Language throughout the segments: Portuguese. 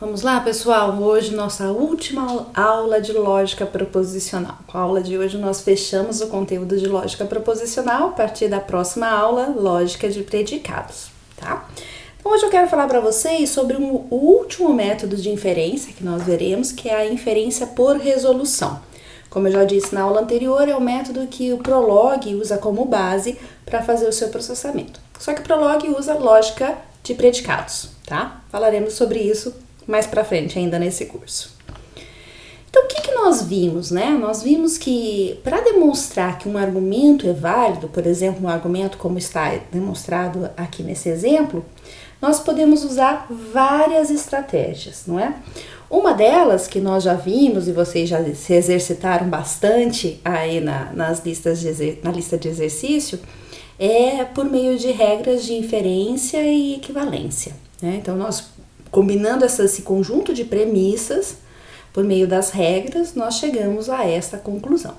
Vamos lá, pessoal? Hoje nossa última aula de lógica proposicional. Com a aula de hoje nós fechamos o conteúdo de lógica proposicional. A partir da próxima aula, lógica de predicados, tá? Então hoje eu quero falar para vocês sobre o último método de inferência que nós veremos, que é a inferência por resolução. Como eu já disse na aula anterior, é o método que o Prolog usa como base para fazer o seu processamento. Só que o Prolog usa lógica de predicados, tá? Falaremos sobre isso mais pra frente ainda nesse curso. Então, o que nós vimos, né? Nós vimos que para demonstrar que um argumento é válido, por exemplo, um argumento como está demonstrado aqui nesse exemplo, nós podemos usar várias estratégias, não é? Uma delas que nós já vimos e vocês já se exercitaram bastante aí na lista de exercício é por meio de regras de inferência e equivalência, né? Então, nós combinando esse conjunto de premissas, por meio das regras, nós chegamos a esta conclusão.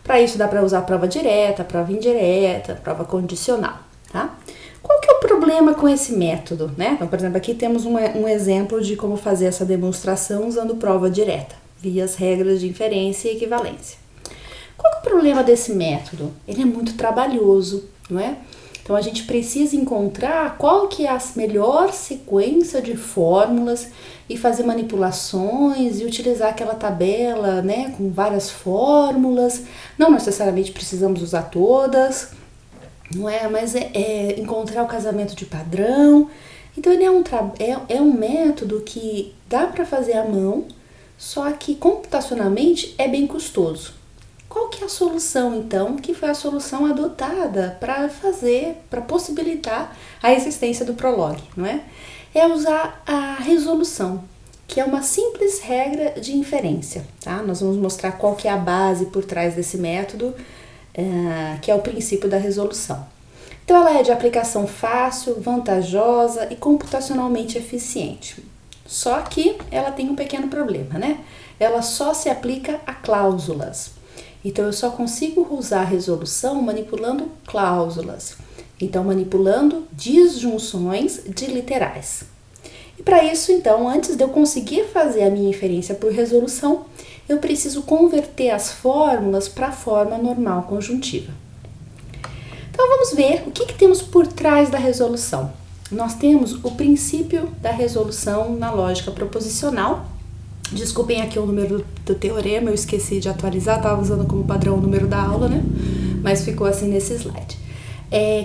Para isso dá para usar prova direta, prova indireta, prova condicional, tá? Qual que é o problema com esse método, né? Então, por exemplo, aqui temos um exemplo de como fazer essa demonstração usando prova direta, via as regras de inferência e equivalência. Qual que é o problema desse método? Ele é muito trabalhoso, não é? Então, a gente precisa encontrar qual que é a melhor sequência de fórmulas e fazer manipulações e utilizar aquela tabela, né, com várias fórmulas. Não necessariamente precisamos usar todas, não é? Mas encontrar o casamento de padrão. Então, ele é um método que dá para fazer à mão, só que computacionalmente é bem custoso. Qual que é a solução, então, que foi a solução adotada para possibilitar a existência do Prolog, não é? É usar a resolução, que é uma simples regra de inferência, tá? Nós vamos mostrar qual que é a base por trás desse método, que é o princípio da resolução. Então, ela é de aplicação fácil, vantajosa e computacionalmente eficiente. Só que ela tem um pequeno problema, né? Ela só se aplica a cláusulas. Então, eu só consigo usar a resolução manipulando cláusulas. Então, manipulando disjunções de literais. E para isso, então, antes de eu conseguir fazer a minha inferência por resolução, eu preciso converter as fórmulas para a forma normal conjuntiva. Então, vamos ver o que temos por trás da resolução. Nós temos o princípio da resolução na lógica proposicional. Desculpem aqui o número do teorema, eu esqueci de atualizar, estava usando como padrão o número da aula, né? Mas ficou assim nesse slide.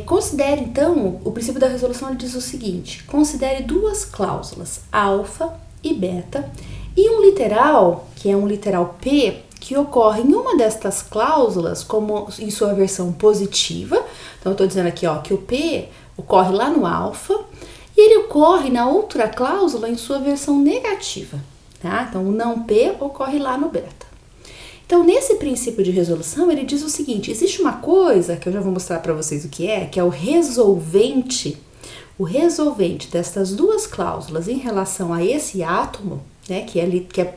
Considere, então, o princípio da resolução diz o seguinte: considere duas cláusulas, alfa e beta, e um literal, que é um literal P, que ocorre em uma destas cláusulas, como em sua versão positiva. Então, eu estou dizendo aqui, ó, que o P ocorre lá no alfa, e ele ocorre na outra cláusula em sua versão negativa. Tá? Então, o não P ocorre lá no beta. Então, nesse princípio de resolução, ele diz o seguinte: existe uma coisa que eu já vou mostrar para vocês o que é o resolvente. O resolvente destas duas cláusulas em relação a esse átomo, né, que é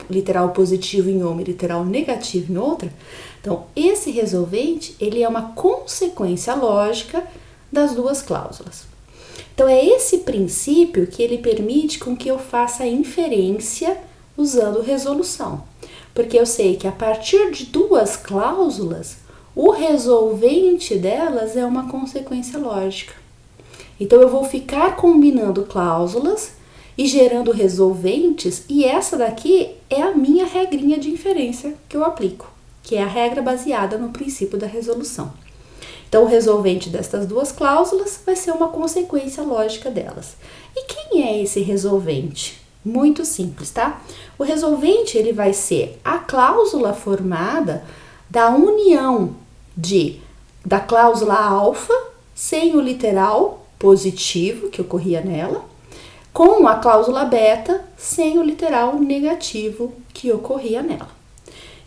literal positivo em uma e literal negativo em outra. Então, esse resolvente, ele é uma consequência lógica das duas cláusulas. Então, é esse princípio que ele permite com que eu faça a inferência usando resolução, porque eu sei que a partir de duas cláusulas, o resolvente delas é uma consequência lógica. Então, eu vou ficar combinando cláusulas e gerando resolventes, e essa daqui é a minha regrinha de inferência que eu aplico, que é a regra baseada no princípio da resolução. Então, o resolvente destas duas cláusulas vai ser uma consequência lógica delas. E quem é esse resolvente? Muito simples, tá? O resolvente, ele vai ser a cláusula formada da união da cláusula alfa, sem o literal positivo que ocorria nela, com a cláusula beta, sem o literal negativo que ocorria nela.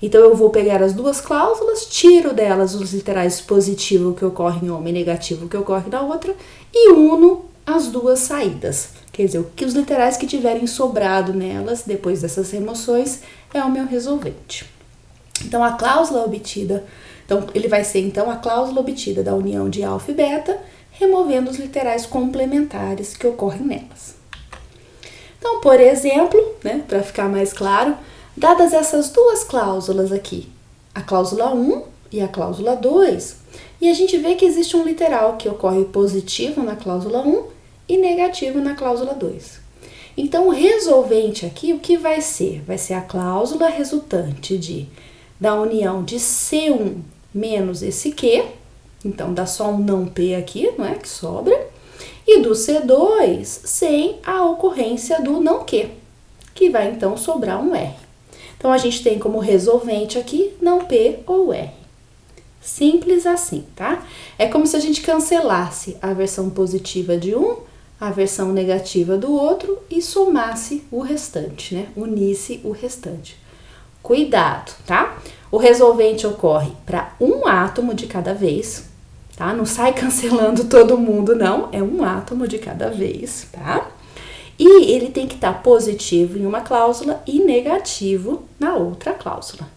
Então, eu vou pegar as duas cláusulas, tiro delas os literais positivo que ocorre em uma e negativo que ocorre na outra, e uno as duas saídas. Quer dizer, os literais que tiverem sobrado nelas, depois dessas remoções, é o meu resolvente. Então, a cláusula obtida, ele vai ser, então, a cláusula obtida da união de alfa e beta, removendo os literais complementares que ocorrem nelas. Então, por exemplo, né, para ficar mais claro, dadas essas duas cláusulas aqui, a cláusula 1 e a cláusula 2, e a gente vê que existe um literal que ocorre positivo na cláusula 1 e negativo na cláusula 2. Então, o resolvente aqui, o que vai ser? Vai ser a cláusula resultante da união de C1 menos esse Q, então dá só um não P aqui, não é? Que sobra, e do C2 sem a ocorrência do não Q, que vai então sobrar um R. Então, a gente tem como resolvente aqui não P ou R. Simples assim, tá? É como se a gente cancelasse a versão positiva de um, a versão negativa do outro e somasse o restante, né? Unisse o restante. Cuidado, tá? O resolvente ocorre para um átomo de cada vez, tá? Não sai cancelando todo mundo, não. É um átomo de cada vez, tá? E ele tem que estar positivo em uma cláusula e negativo na outra cláusula.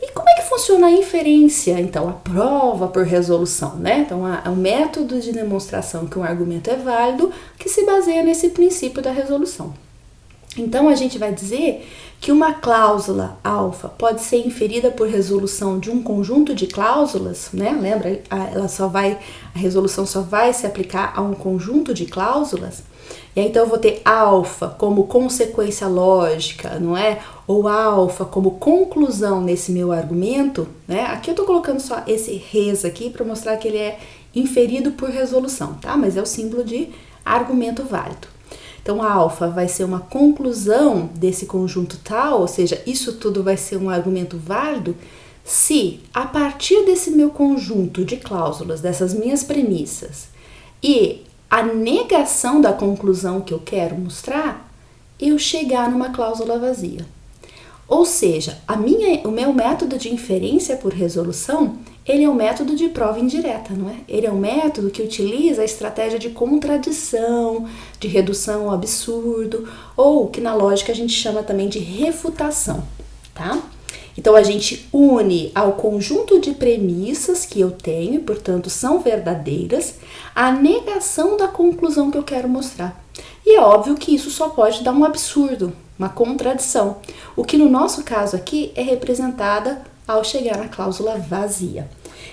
E como é que funciona a inferência, então, a prova por resolução, né? Então, o método de demonstração que um argumento é válido, que se baseia nesse princípio da resolução. Então, a gente vai dizer que uma cláusula alfa pode ser inferida por resolução de um conjunto de cláusulas, né? Lembra? A resolução só vai se aplicar a um conjunto de cláusulas. E aí, então, eu vou ter alfa como consequência lógica, não é? Ou alfa como conclusão nesse meu argumento, né? Aqui eu tô colocando só esse res aqui para mostrar que ele é inferido por resolução, tá? Mas é o símbolo de argumento válido. Então, a alfa vai ser uma conclusão desse conjunto tal, ou seja, isso tudo vai ser um argumento válido, se a partir desse meu conjunto de cláusulas, dessas minhas premissas, e a negação da conclusão que eu quero mostrar, eu chegar numa cláusula vazia. Ou seja, o meu método de inferência por resolução, ele é um método de prova indireta, não é? Ele é um método que utiliza a estratégia de contradição, de redução ao absurdo, ou que na lógica a gente chama também de refutação, tá? Então, a gente une ao conjunto de premissas que eu tenho, e portanto são verdadeiras, a negação da conclusão que eu quero mostrar. E é óbvio que isso só pode dar um absurdo, uma contradição, o que no nosso caso aqui é representada ao chegar na cláusula vazia.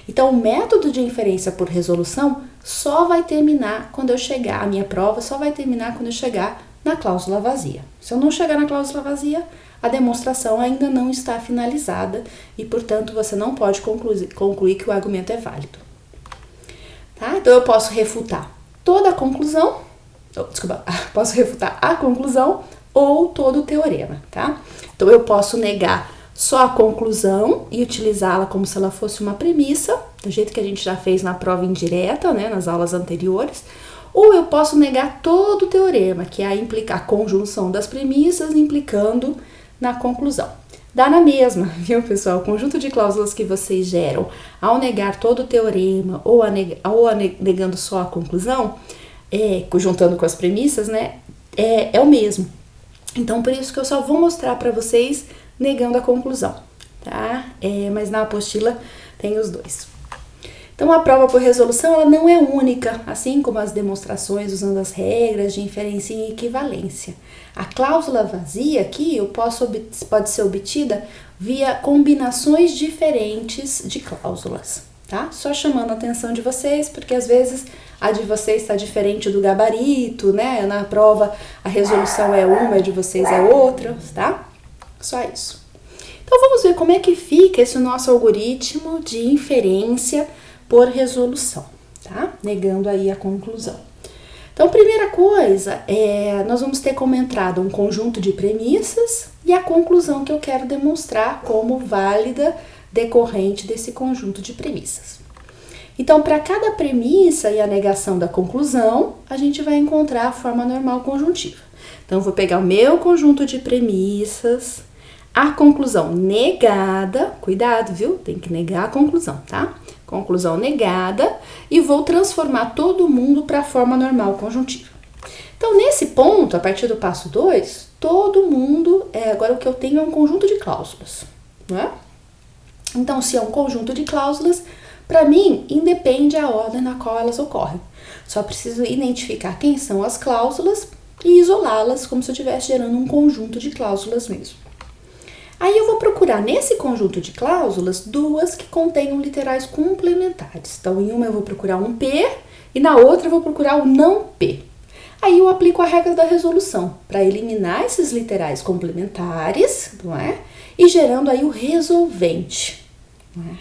Então, o método de inferência por resolução só vai terminar quando eu chegar, a minha prova só vai terminar quando eu chegar na cláusula vazia. Se eu não chegar na cláusula vazia, a demonstração ainda não está finalizada e, portanto, você não pode concluir que o argumento é válido. Tá? Então, eu posso refutar toda a conclusão, posso refutar a conclusão ou todo o teorema, tá? Então, eu posso negar só a conclusão e utilizá-la como se ela fosse uma premissa, do jeito que a gente já fez na prova indireta, né, nas aulas anteriores, ou eu posso negar todo o teorema, que é a conjunção das premissas implicando na conclusão. Dá na mesma, viu, pessoal? O conjunto de cláusulas que vocês geram ao negar todo o teorema ou negando só a conclusão, juntando com as premissas, né, é o mesmo. Então, por isso que eu só vou mostrar para vocês negando a conclusão, tá? Mas na apostila tem os dois. Então, a prova por resolução, ela não é única, assim como as demonstrações usando as regras de inferência e equivalência. A cláusula vazia aqui pode ser obtida via combinações diferentes de cláusulas, tá? Só chamando a atenção de vocês, porque às vezes a de vocês está diferente do gabarito, né? Na prova a resolução é uma, a de vocês é outra, tá? Só isso. Então, vamos ver como é que fica esse nosso algoritmo de inferência por resolução, tá? Negando aí a conclusão. Então, primeira coisa, nós vamos ter como entrada um conjunto de premissas e a conclusão que eu quero demonstrar como válida decorrente desse conjunto de premissas. Então, para cada premissa e a negação da conclusão, a gente vai encontrar a forma normal conjuntiva. Então, eu vou pegar o meu conjunto de premissas, a conclusão negada, cuidado, viu? Tem que negar a conclusão, tá? Conclusão negada, e vou transformar todo mundo para a forma normal conjuntiva. Então, nesse ponto, a partir do passo 2, todo mundo, agora o que eu tenho é um conjunto de cláusulas, não é? Então, se é um conjunto de cláusulas, para mim, independe a ordem na qual elas ocorrem. Só preciso identificar quem são as cláusulas e isolá-las como se eu estivesse gerando um conjunto de cláusulas mesmo. Aí eu vou procurar nesse conjunto de cláusulas duas que contenham literais complementares. Então, em uma eu vou procurar um P e na outra eu vou procurar o não P. Aí eu aplico a regra da resolução para eliminar esses literais complementares, não é? E gerando aí o resolvente, não é?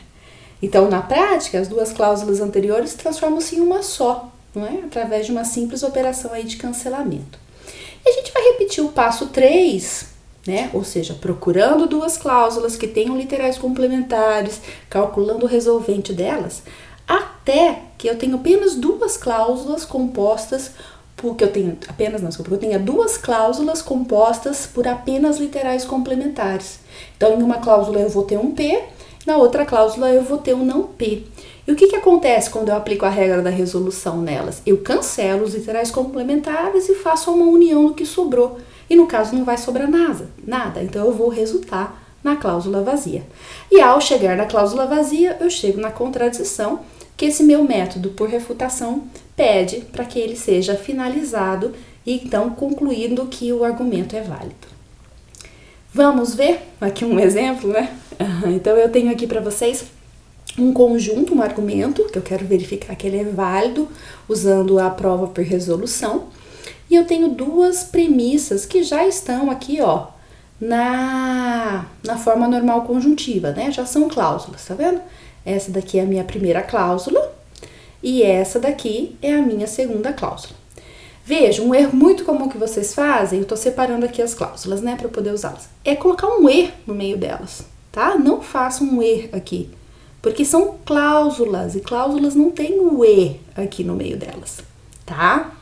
Então, na prática, as duas cláusulas anteriores transformam-se em uma só, não é? Através de uma simples operação aí de cancelamento. E a gente vai repetir o passo 3, né? Ou seja, procurando duas cláusulas que tenham literais complementares, calculando o resolvente delas, até que eu tenha apenas duas cláusulas compostas porque eu tenha duas cláusulas compostas por apenas literais complementares. Então, em uma cláusula eu vou ter um P, na outra cláusula eu vou ter um não P. E o que acontece quando eu aplico a regra da resolução nelas? Eu cancelo os literais complementares e faço uma união do que sobrou. E no caso não vai sobrar nada. Então eu vou resultar na cláusula vazia. E ao chegar na cláusula vazia, eu chego na contradição, que esse meu método por refutação pede para que ele seja finalizado e então concluindo que o argumento é válido. Vamos ver aqui um exemplo, né? Então eu tenho aqui para vocês um conjunto, um argumento, que eu quero verificar que ele é válido usando a prova por resolução. E eu tenho duas premissas que já estão aqui, ó, na forma normal conjuntiva, né? Já são cláusulas, tá vendo? Essa daqui é a minha primeira cláusula e essa daqui é a minha segunda cláusula. Veja, um erro muito comum que vocês fazem, eu tô separando aqui as cláusulas, né, para poder usá-las, é colocar um E no meio delas, tá? Não façam um E aqui, porque são cláusulas e cláusulas não tem o E aqui no meio delas, tá?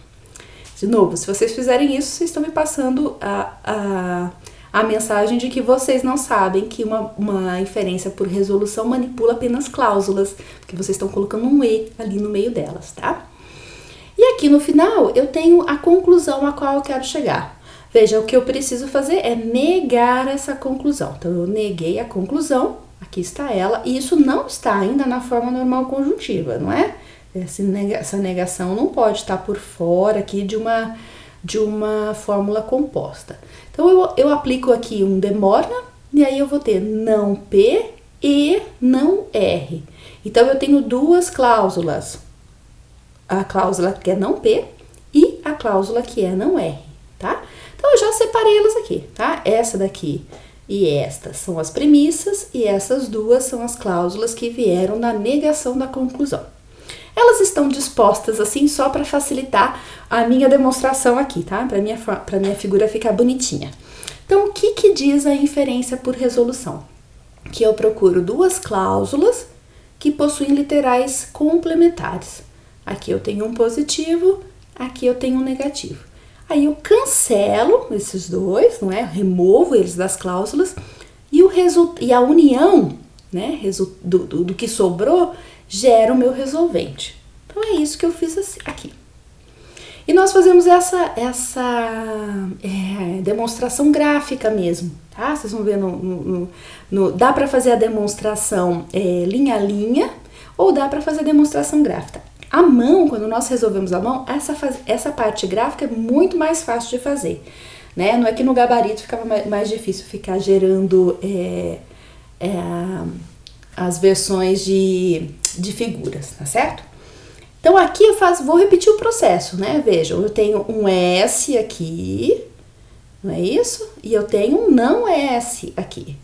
De novo, se vocês fizerem isso, vocês estão me passando a mensagem de que vocês não sabem que uma inferência por resolução manipula apenas cláusulas, porque vocês estão colocando um E ali no meio delas, tá? E aqui no final eu tenho a conclusão a qual eu quero chegar. Veja, o que eu preciso fazer é negar essa conclusão. Então, eu neguei a conclusão, aqui está ela, e isso não está ainda na forma normal conjuntiva, não é? Essa negação não pode estar por fora aqui de uma fórmula composta. Então, eu aplico aqui um demorna, e aí eu vou ter não P e não R. Então, eu tenho duas cláusulas. A cláusula que é não P e a cláusula que é não R, tá? Então, eu já separei elas aqui, tá? Essa daqui e esta são as premissas e essas duas são as cláusulas que vieram na negação da conclusão. Elas estão dispostas assim só para facilitar a minha demonstração aqui, tá? Para minha figura ficar bonitinha. Então, o que diz a inferência por resolução? Que eu procuro duas cláusulas que possuem literais complementares. Aqui eu tenho um positivo, aqui eu tenho um negativo. Aí eu cancelo esses dois, não é? Removo eles das cláusulas e a união, né, do que sobrou gera o meu resolvente. Então é isso que eu fiz aqui. E nós fazemos essa demonstração gráfica mesmo, tá? Vocês vão ver dá para fazer a demonstração linha a linha ou dá para fazer a demonstração gráfica. A mão, quando nós resolvemos a mão, essa parte gráfica é muito mais fácil de fazer, né? Não é que no gabarito ficava mais difícil ficar gerando as versões de figuras, tá certo? Então, aqui vou repetir o processo, né? Vejam, eu tenho um S aqui, não é isso? E eu tenho um não S aqui.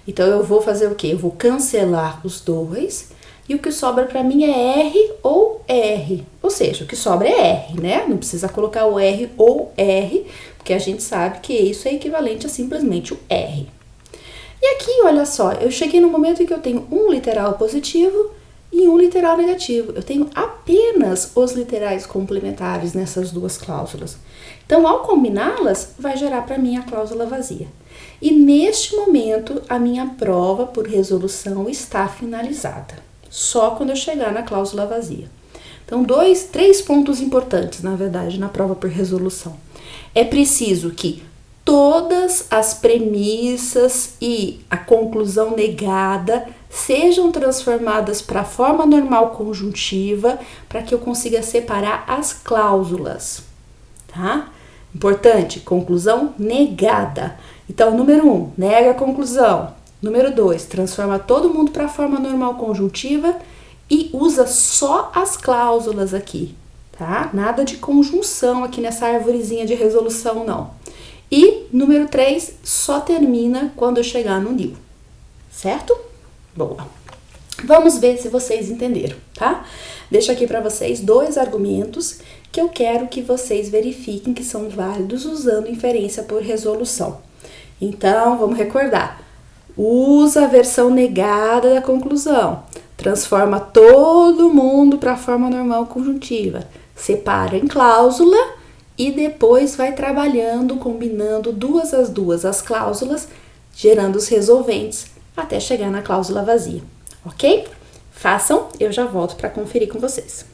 Então, eu vou fazer o quê? Eu vou cancelar os dois. E o que sobra para mim é R ou R, ou seja, o que sobra é R, né? Não precisa colocar o R ou R, porque a gente sabe que isso é equivalente a simplesmente o R. E aqui, olha só, eu cheguei no momento em que eu tenho um literal positivo e um literal negativo. Eu tenho apenas os literais complementares nessas duas cláusulas. Então, ao combiná-las, vai gerar para mim a cláusula vazia. E neste momento, a minha prova por resolução está finalizada. Só quando eu chegar na cláusula vazia. Então, três pontos importantes, na verdade, na prova por resolução. É preciso que todas as premissas e a conclusão negada sejam transformadas para a forma normal conjuntiva, para que eu consiga separar as cláusulas, tá? Importante, conclusão negada. Então, número 1, nega a conclusão. Número 2, transforma todo mundo para a forma normal conjuntiva e usa só as cláusulas aqui, tá? Nada de conjunção aqui nessa arvorezinha de resolução, não. E número 3, só termina quando chegar no nil, certo? Boa. Vamos ver se vocês entenderam, tá? Deixo aqui para vocês 2 argumentos que eu quero que vocês verifiquem que são válidos usando inferência por resolução. Então, vamos recordar. Usa a versão negada da conclusão. Transforma todo mundo para a forma normal conjuntiva. Separa em cláusula e depois vai trabalhando, combinando duas as cláusulas, gerando os resolventes até chegar na cláusula vazia. Ok? Façam, eu já volto para conferir com vocês.